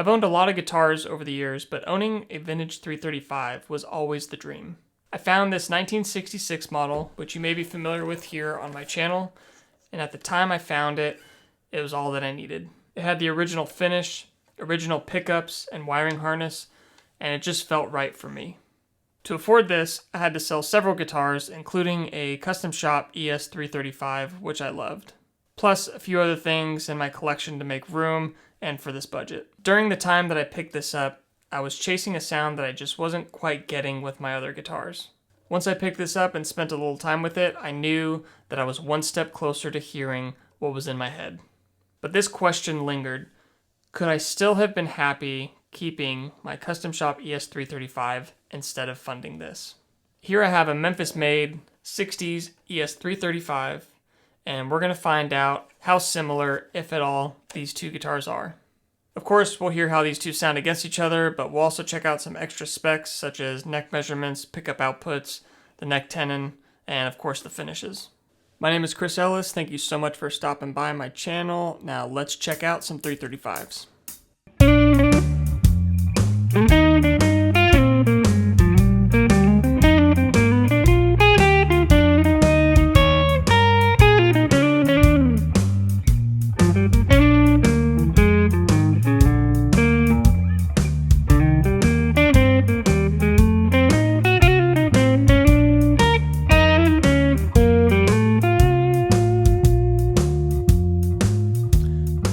I've owned a lot of guitars over the years, but owning a vintage 335 was always the dream. I found this 1966 model, which you may be familiar with here on my channel, and at the time I found it, it was all that I needed. It had the original finish, original pickups and wiring harness, and it just felt right for me. To afford this, I had to sell several guitars, including a custom shop ES 335, which I loved, plus a few other things in my collection to make room and for this budget. During the time that I picked this up, I was chasing a sound that I just wasn't quite getting with my other guitars. Once I picked this up and spent a little time with it, I knew that I was one step closer to hearing what was in my head. But this question lingered. Could I still have been happy keeping my custom shop ES 335 instead of funding this? Here I have a Memphis-made 60s ES 335, and we're going to find out how similar, if at all, these two guitars are. Of course, we'll hear how these two sound against each other, but we'll also check out some extra specs such as neck measurements, pickup outputs, the neck tenon, and of course the finishes. My name is Chris Ellis. Thank you so much for stopping by my channel. Now let's check out some 335s.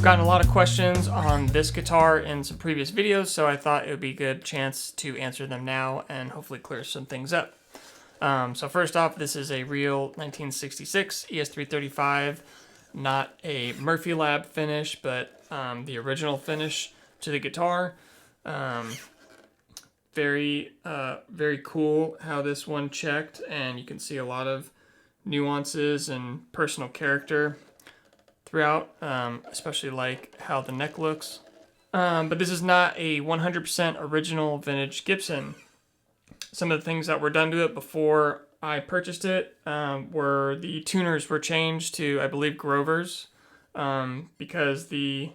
Gotten a lot of questions on this guitar in some previous videos, so I thought it would be a good chance to answer them now and hopefully clear some things up. So first off, this is a real 1966 ES335, not a Murphy Lab finish, but the original finish to the guitar. Very cool how this one checked, and you can see a lot of nuances and personal character throughout, especially like how the neck looks. But this is not a 100% original vintage Gibson. Some of the things that were done to it before I purchased it were the tuners were changed to, I believe, Grovers, because the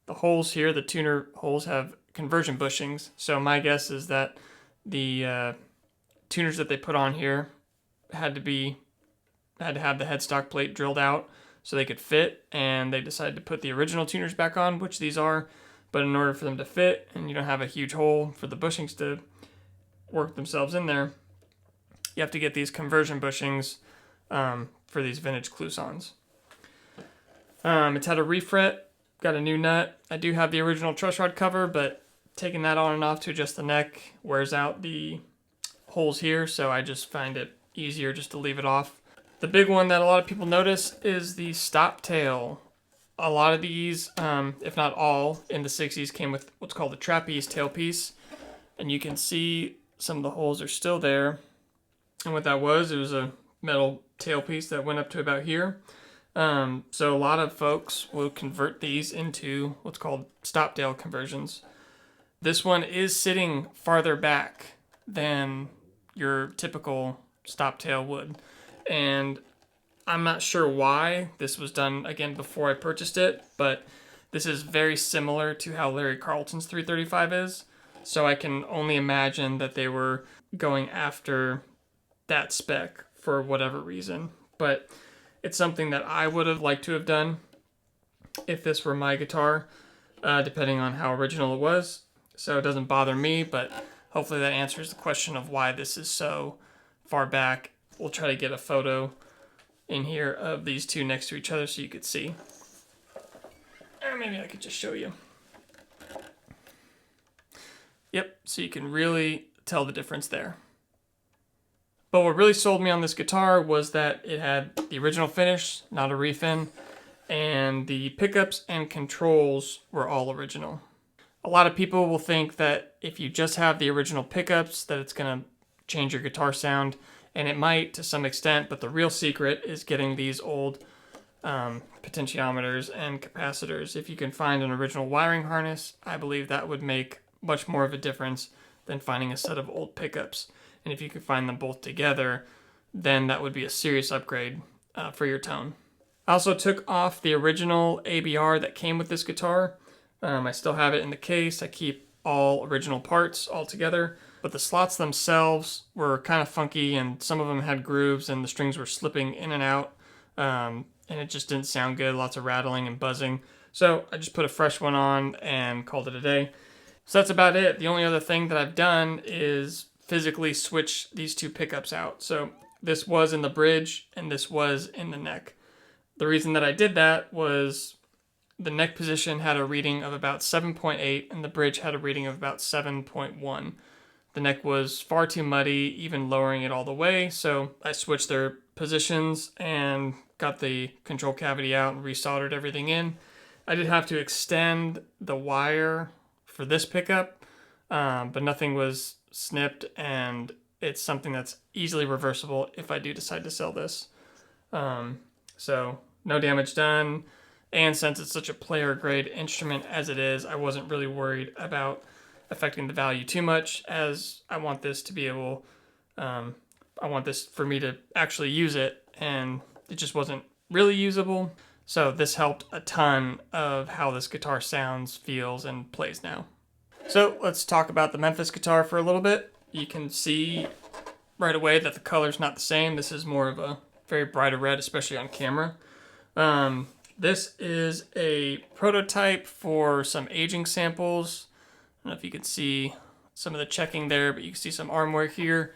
holes here, the tuner holes, have conversion bushings. So my guess is that the tuners that they put on here had to have the headstock plate drilled out so they could fit, and they decided to put the original tuners back on, which these are, but in order for them to fit and you don't have a huge hole for the bushings to work themselves in there, you have to get these conversion bushings for these vintage Clousons. It's had a refret, got a new nut. I do have the original truss rod cover, but taking that on and off to adjust the neck wears out the holes here, so I just find it easier just to leave it off. The big one that a lot of people notice is the stop tail. A lot of these, if not all, in the 60s came with what's called a trapeze tailpiece, and you can see some of the holes are still there. And what that was, it was a metal tailpiece that went up to about here. So a lot of folks will convert these into what's called stop tail conversions. This one is sitting farther back than your typical stop tail would. And I'm not sure why this was done again before I purchased it, but this is very similar to how Larry Carlton's 335 is. So I can only imagine that they were going after that spec for whatever reason. But it's something that I would have liked to have done if this were my guitar, depending on how original it was. So it doesn't bother me, but hopefully that answers the question of why this is so far back. We'll try to get a photo in here of these two next to each other so you could see. Or maybe I could just show you. Yep, so you can really tell the difference there. But what really sold me on this guitar was that it had the original finish, not a refin, and the pickups and controls were all original. A lot of people will think that if you just have the original pickups, that it's going to change your guitar sound. And it might to some extent, but the real secret is getting these old potentiometers and capacitors. If you can find an original wiring harness, I believe that would make much more of a difference than finding a set of old pickups. And if you could find them both together, then that would be a serious upgrade for your tone. I also took off the original ABR that came with this guitar, I still have it in the case. I keep all original parts all together, but the slots themselves were kind of funky, and some of them had grooves and the strings were slipping in and out, and it just didn't sound good. Lots of rattling and buzzing. So I just put a fresh one on and called it a day. So that's about it. The only other thing that I've done is physically switch these two pickups out. So this was in the bridge and this was in the neck. The reason that I did that was the neck position had a reading of about 7.8 and the bridge had a reading of about 7.1. The neck was far too muddy, even lowering it all the way, so I switched their positions and got the control cavity out and resoldered everything in. I did have to extend the wire for this pickup, but nothing was snipped, and it's something that's easily reversible if I do decide to sell this. So no damage done. And since it's such a player grade instrument as it is, I wasn't really worried about affecting the value too much, as I want this to be able, I want this for me to actually use it, and it just wasn't really usable. So this helped a ton of how this guitar sounds, feels, and plays now. So let's talk about the Memphis guitar for a little bit. You can see right away that the color's not the same. This is more of a very brighter red, especially on camera. This is a prototype for some aging samples. I don't know if you can see some of the checking there, but you can see some arm wear here.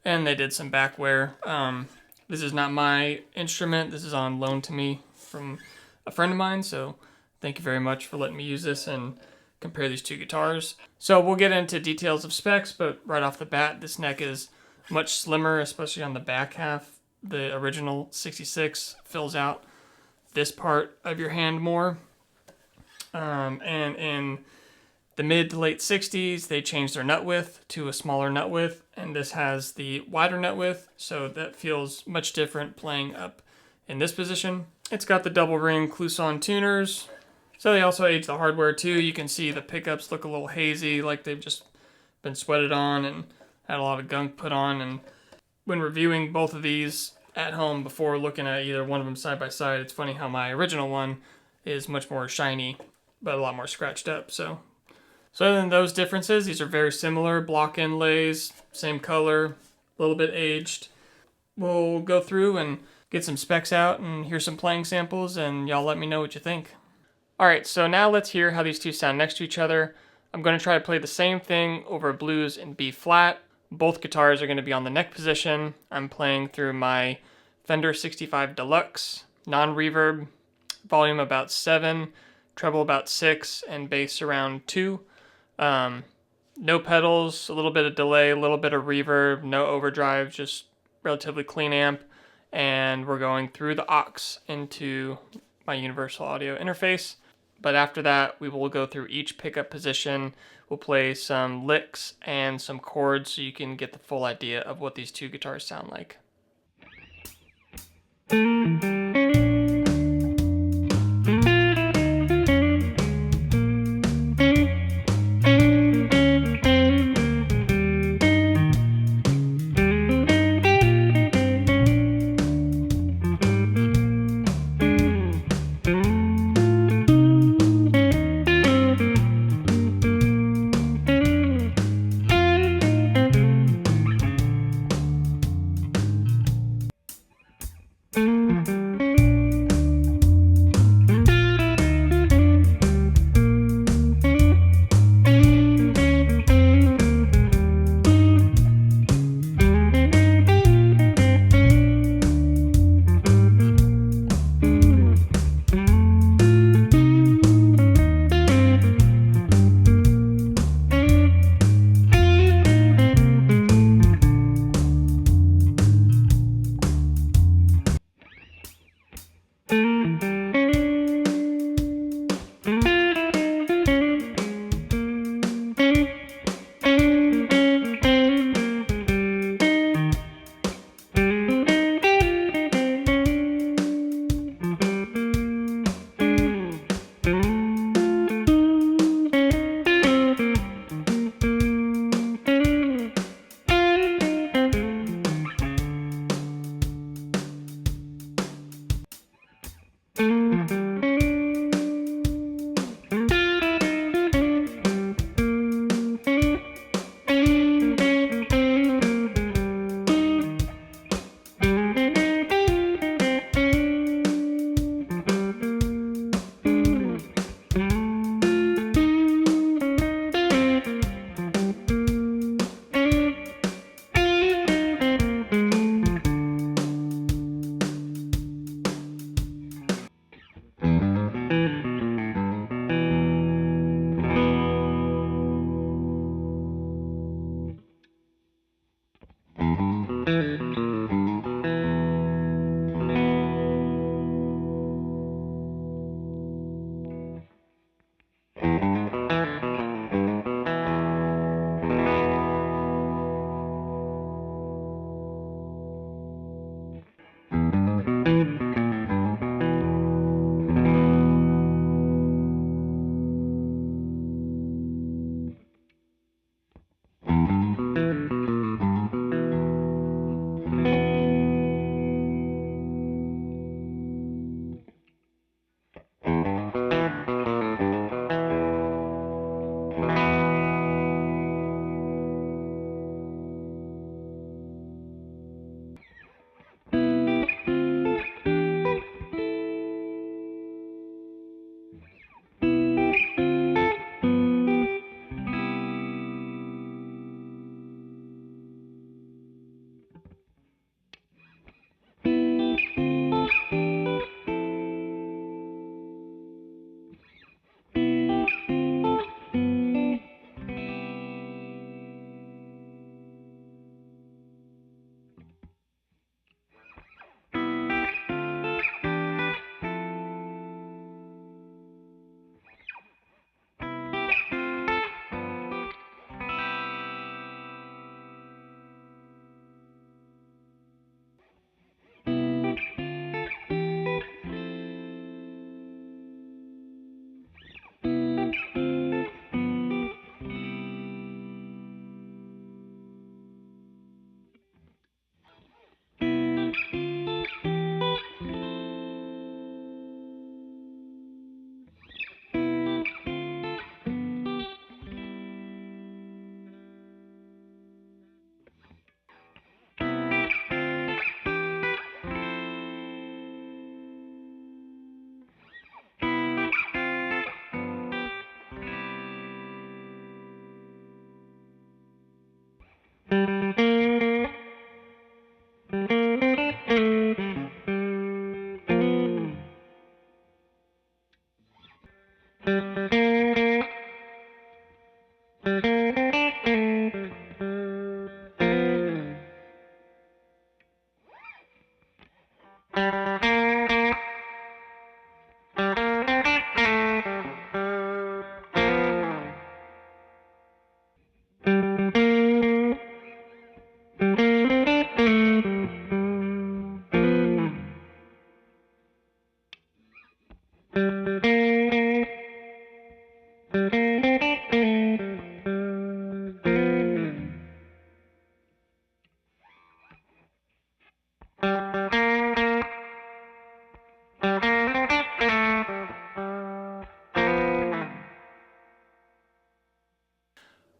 And they did some back wear. This is not my instrument. This is on loan to me from a friend of mine. So thank you very much for letting me use this and compare these two guitars. So we'll get into details of specs, but right off the bat, this neck is much slimmer, especially on the back half. The original 66 fills out this part of your hand more. And in the mid to late 60s, they changed their nut width to a smaller nut width, and this has the wider nut width, so that feels much different playing up in this position. It's got the double ring Clouson tuners, so they also aged the hardware too. You can see the pickups look a little hazy, like they've just been sweated on and had a lot of gunk put on. And when reviewing both of these at home before looking at either one of them side by side, it's funny how my original one is much more shiny, but a lot more scratched up. So other than those differences, these are very similar. Block inlays, same color, a little bit aged. We'll go through and get some specs out and hear some playing samples, and y'all let me know what you think. Alright, so now let's hear how these two sound next to each other. I'm going to try to play the same thing over blues in B flat. Both guitars are going to be on the neck position. I'm playing through my Fender 65 Deluxe, non-reverb, volume about 7, treble about 6, and bass around 2. No pedals, a little bit of delay, a little bit of reverb, no overdrive, just relatively clean amp. And we're going through the aux into my universal audio interface. But after that, we will go through each pickup position. We'll play some licks and some chords so you can get the full idea of what these two guitars sound like.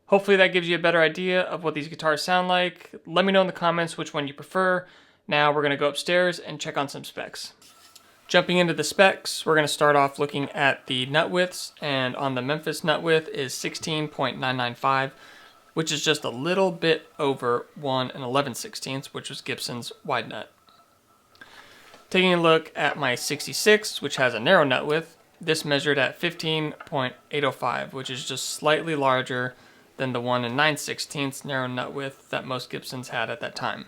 Hopefully that gives you a better idea of what these guitars sound like. Let me know in the comments which one you prefer. Now we're going to go upstairs and check on some specs. Jumping into the specs, we're going to start off looking at the nut widths, and on the Memphis nut width is 16.995, which is just a little bit over 1 11/16, which was Gibson's wide nut. Taking a look at my 66, which has a narrow nut width, this measured at 15.805, which is just slightly larger than the 1 9/16 narrow nut width that most Gibsons had at that time.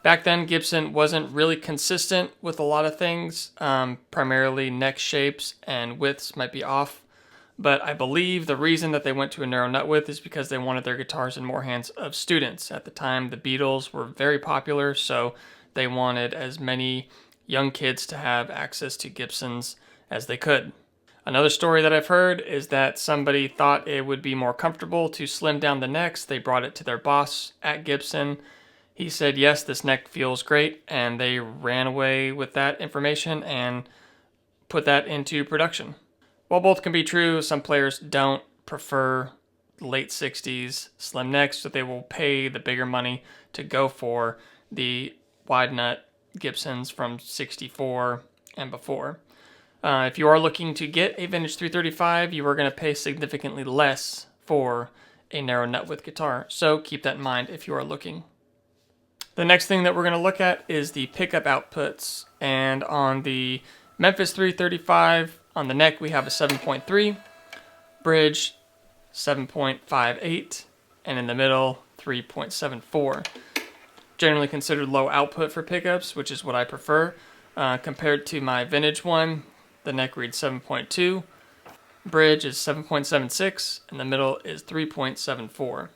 Back then, Gibson wasn't really consistent with a lot of things. Primarily neck shapes and widths might be off, but I believe the reason that they went to a narrow nut width is because they wanted their guitars in more hands of students. At the time, the Beatles were very popular, so they wanted as many young kids to have access to Gibsons as they could. Another story that I've heard is that somebody thought it would be more comfortable to slim down the necks. They brought it to their boss at Gibson. He said, yes, this neck feels great, and they ran away with that information and put that into production. While both can be true, some players don't prefer late 60s slim necks, so they will pay the bigger money to go for the wide nut Gibsons from 64 and before. If you are looking to get a vintage 335, you are going to pay significantly less for a narrow nut width guitar, so keep that in mind if you are looking. The next thing that we're going to look at is the pickup outputs, and on the Memphis 335, on the neck we have a 7.3, bridge 7.58, and in the middle 3.74. Generally considered low output for pickups, which is what I prefer. Compared to my vintage one, the neck reads 7.2, bridge is 7.76, and the middle is 3.74.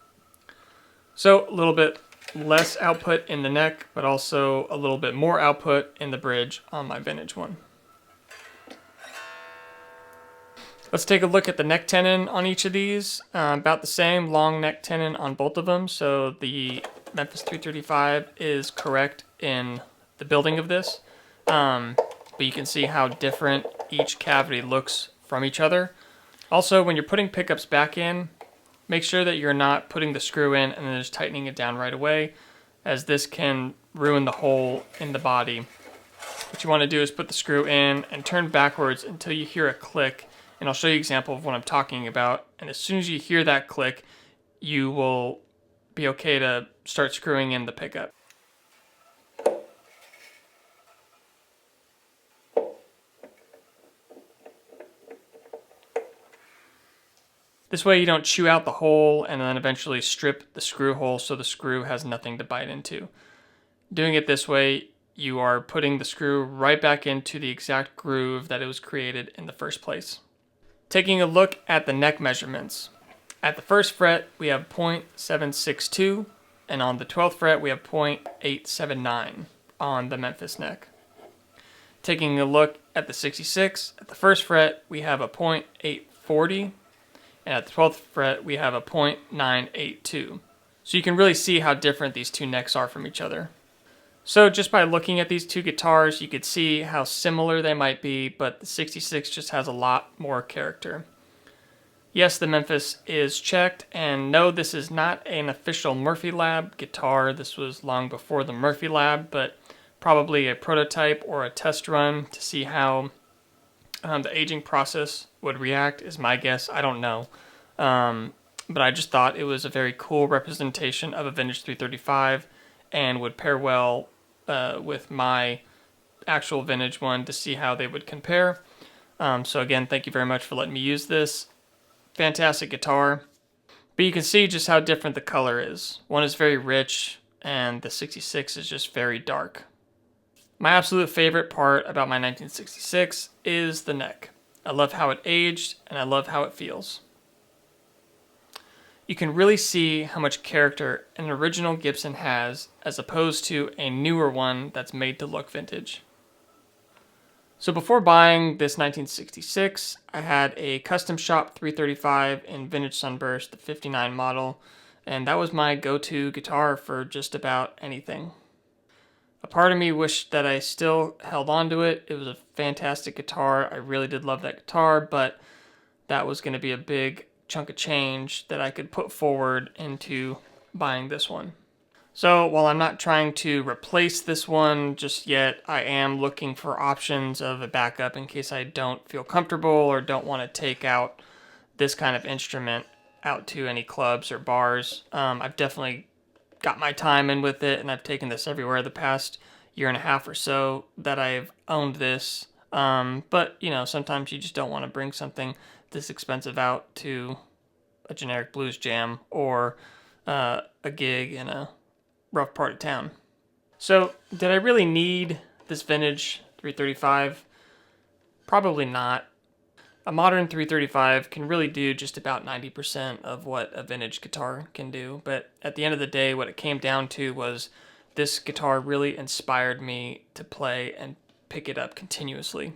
So a little bit less output in the neck, but also a little bit more output in the bridge on my vintage one. Let's take a look at the neck tenon on each of these. About the same, long neck tenon on both of them, so the Memphis 335 is correct in the building of this. But you can see how different each cavity looks from each other. Also, when you're putting pickups back in, make sure that you're not putting the screw in and then just tightening it down right away, as this can ruin the hole in the body. What you want to do is put the screw in and turn backwards until you hear a click, and I'll show you an example of what I'm talking about. And as soon as you hear that click, you will be okay to start screwing in the pickup. This way you don't chew out the hole and then eventually strip the screw hole so the screw has nothing to bite into. Doing it this way, you are putting the screw right back into the exact groove that it was created in the first place. Taking a look at the neck measurements. At the first fret, we have 0.762, and on the 12th fret, we have 0.879 on the Memphis neck. Taking a look at the 66, at the first fret, we have a 0.840, and at the 12th fret, we have a 0.982. So you can really see how different these two necks are from each other. So just by looking at these two guitars, you could see how similar they might be, but the 66 just has a lot more character. Yes, the Memphis is checked, and no, this is not an official Murphy Lab guitar. This was long before the Murphy Lab, but probably a prototype or a test run to see how the aging process would react is my guess. I don't know. But I just thought it was a very cool representation of a vintage 335 and would pair well with my actual vintage one to see how they would compare. So again, thank you very much for letting me use this. fantastic guitar, but you can see just how different the color is. One is very rich, and the 66 is just very dark. My absolute favorite part about my 1966 is the neck. I love how it aged, and I love how it feels. You can really see how much character an original Gibson has as opposed to a newer one that's made to look vintage. So before buying this 1966, I had a custom shop 335 in vintage Sunburst, the 59 model, and that was my go-to guitar for just about anything. A part of me wished that I still held on to it. It was a fantastic guitar. I really did love that guitar, but that was going to be a big chunk of change that I could put forward into buying this one. So while I'm not trying to replace this one just yet, I am looking for options of a backup in case I don't feel comfortable or don't want to take out this kind of instrument out to any clubs or bars. I've definitely got my time in with it, and I've taken this everywhere the past year and a half or so that I've owned this. But you know, sometimes you just don't want to bring something this expensive out to a generic blues jam or a gig in a rough part of town. So did I really need this vintage 335? Probably not. A modern 335 can really do just about 90% of what a vintage guitar can do, but at the end of the day, what it came down to was this guitar really inspired me to play and pick it up continuously.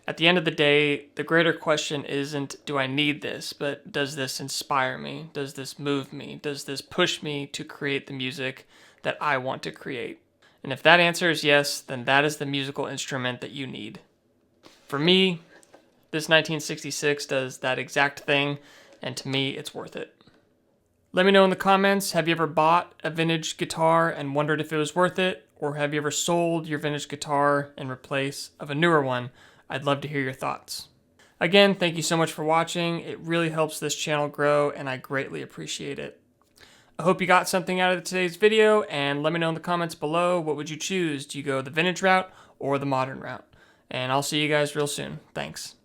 At the end of the day, the greater question isn't, do I need this, but does this inspire me? Does this move me? Does this push me to create the music that I want to create? And if that answer is yes, then that is the musical instrument that you need. For me, this 1966 does that exact thing, and to me, it's worth it. Let me know in the comments, have you ever bought a vintage guitar and wondered if it was worth it? Or have you ever sold your vintage guitar in replace of a newer one? I'd love to hear your thoughts. Again, thank you so much for watching. It really helps this channel grow, and I greatly appreciate it. I hope you got something out of today's video, and let me know in the comments below, what would you choose? Do you go the vintage route or the modern route? And I'll see you guys real soon. Thanks.